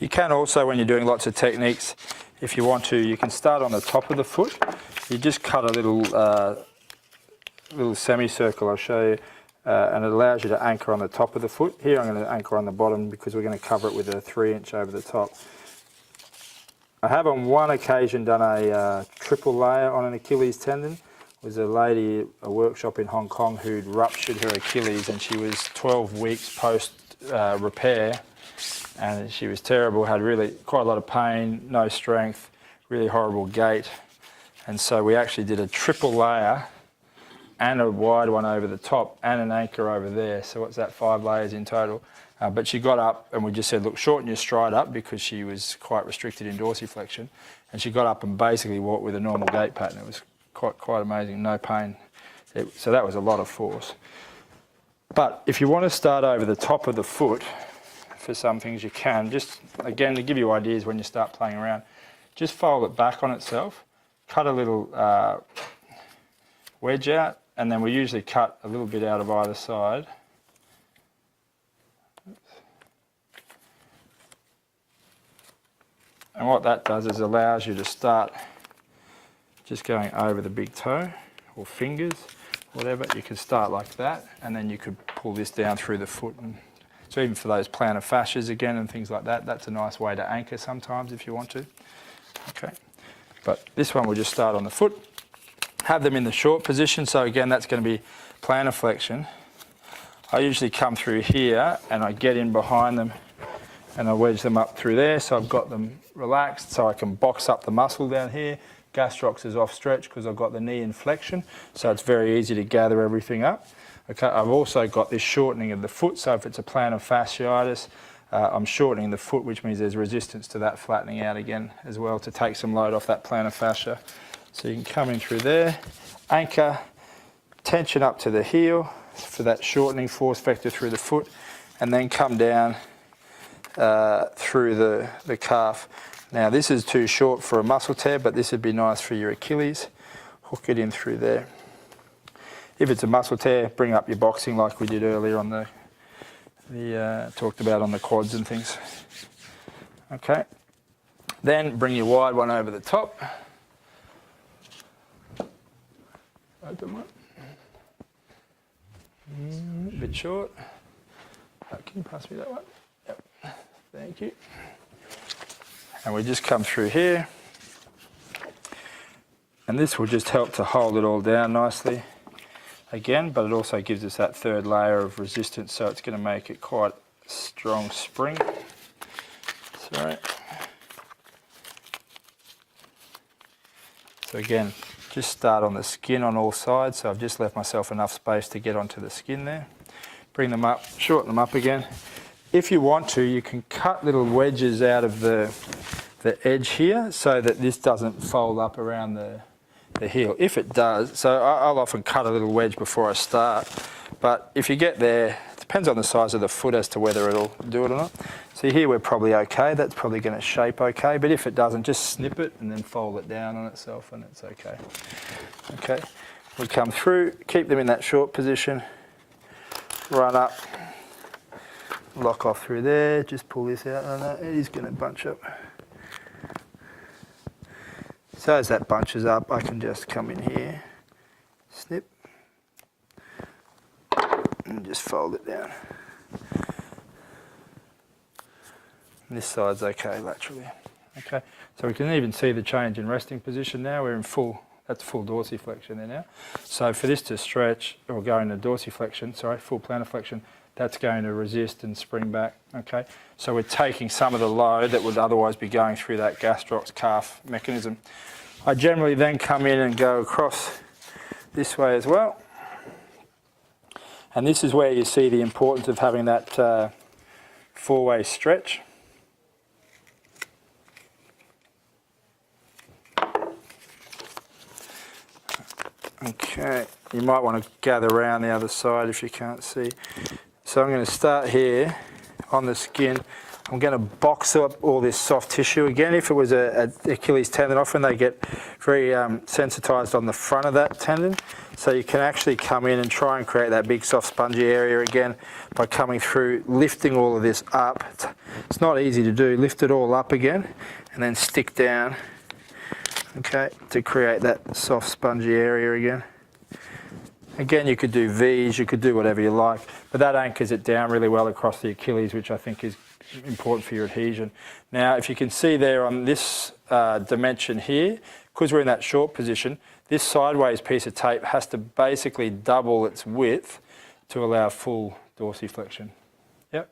You can also, when you're doing lots of techniques, if you want to, you can start on the top of the foot. You just cut a little semicircle, I'll show you, and it allows you to anchor on the top of the foot. Here I'm going to anchor on the bottom because we're going to cover it with a 3-inch over the top. I have on one occasion done a triple layer on an Achilles tendon. There was a lady at a workshop in Hong Kong who'd ruptured her Achilles, and she was 12 weeks post repair, and she was terrible, had really quite a lot of pain, no strength, really horrible gait. And so we actually did a triple layer and a wide one over the top and an anchor over there. So what's that, 5 layers in total? But she got up and we just said, look, shorten your stride up because she was quite restricted in dorsiflexion. And she got up and basically walked with a normal gait pattern. It was quite amazing, no pain. So that was a lot of force. But if you want to start over the top of the foot, for some things you can, just again to give you ideas when you start playing around, just fold it back on itself, cut a little wedge out, and then we usually cut a little bit out of either side. And what that does is allows you to start just going over the big toe or fingers, whatever. You could start like that, and then you could pull this down through the foot. And so even for those plantar fascias again and things like that, that's a nice way to anchor sometimes if you want to. Okay, but this one we'll just start on the foot. Have them in the short position, so again that's going to be plantar flexion. I usually come through here and I get in behind them and I wedge them up through there, so I've got them relaxed so I can box up the muscle down here. Gastrocs is off stretch because I've got the knee in flexion, so it's very easy to gather everything up. Okay, I've also got this shortening of the foot, so if it's a plantar fasciitis, I'm shortening the foot, which means there's resistance to that flattening out again as well to take some load off that plantar fascia. So you can come in through there, anchor, tension up to the heel for that shortening force vector through the foot, and then come down through the calf. Now this is too short for a muscle tear, but this would be nice for your Achilles. Hook it in through there. If it's a muscle tear, bring up your boxing like we did earlier on the talked about on the quads and things. Okay, then bring your wide one over the top. Open one. A bit short. Oh, can you pass me that one? Yep. Thank you. And we just come through here. And this will just help to hold it all down nicely again, but it also gives us that third layer of resistance, so it's going to make it quite a strong spring. Sorry. So again, just start on the skin on all sides, so I've just left myself enough space to get onto the skin there. Bring them up, shorten them up again. If you want to, you can cut little wedges out of the edge here so that this doesn't fold up around the heel. If it does, so I'll often cut a little wedge before I start, but if you get there, it depends on the size of the foot as to whether it'll do it or not. See here we're probably okay, that's probably going to shape okay, but if it doesn't, just snip it and then fold it down on itself and it's okay. Okay, we come through, keep them in that short position, run up, lock off through there, just pull this out, and it is going to bunch up. So as that bunches up, I can just come in here, snip, and just fold it down. And this side's okay laterally. Okay, so we can even see the change in resting position now. We're in full, that's full dorsiflexion there now. So for this to stretch, or go into dorsiflexion, sorry, full plantar flexion, that's going to resist and spring back, okay? So we're taking some of the load that would otherwise be going through that gastrocs calf mechanism. I generally then come in and go across this way as well. And this is where you see the importance of having that four-way stretch. Okay, you might want to gather around the other side if you can't see. So I'm going to start here on the skin. I'm going to box up all this soft tissue again. If it was a Achilles tendon, often they get very sensitized on the front of that tendon. So you can actually come in and try and create that big soft spongy area again by coming through, lifting all of this up. It's not easy to do. Lift it all up again and then stick down, okay, to create that soft spongy area again. Again, you could do V's, you could do whatever you like, but that anchors it down really well across the Achilles, which I think is important for your adhesion. Now, if you can see there on this dimension here, because we're in that short position, this sideways piece of tape has to basically double its width to allow full dorsiflexion. Yep.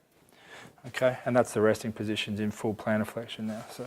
Okay, and that's the resting positions in full plantar flexion now. So.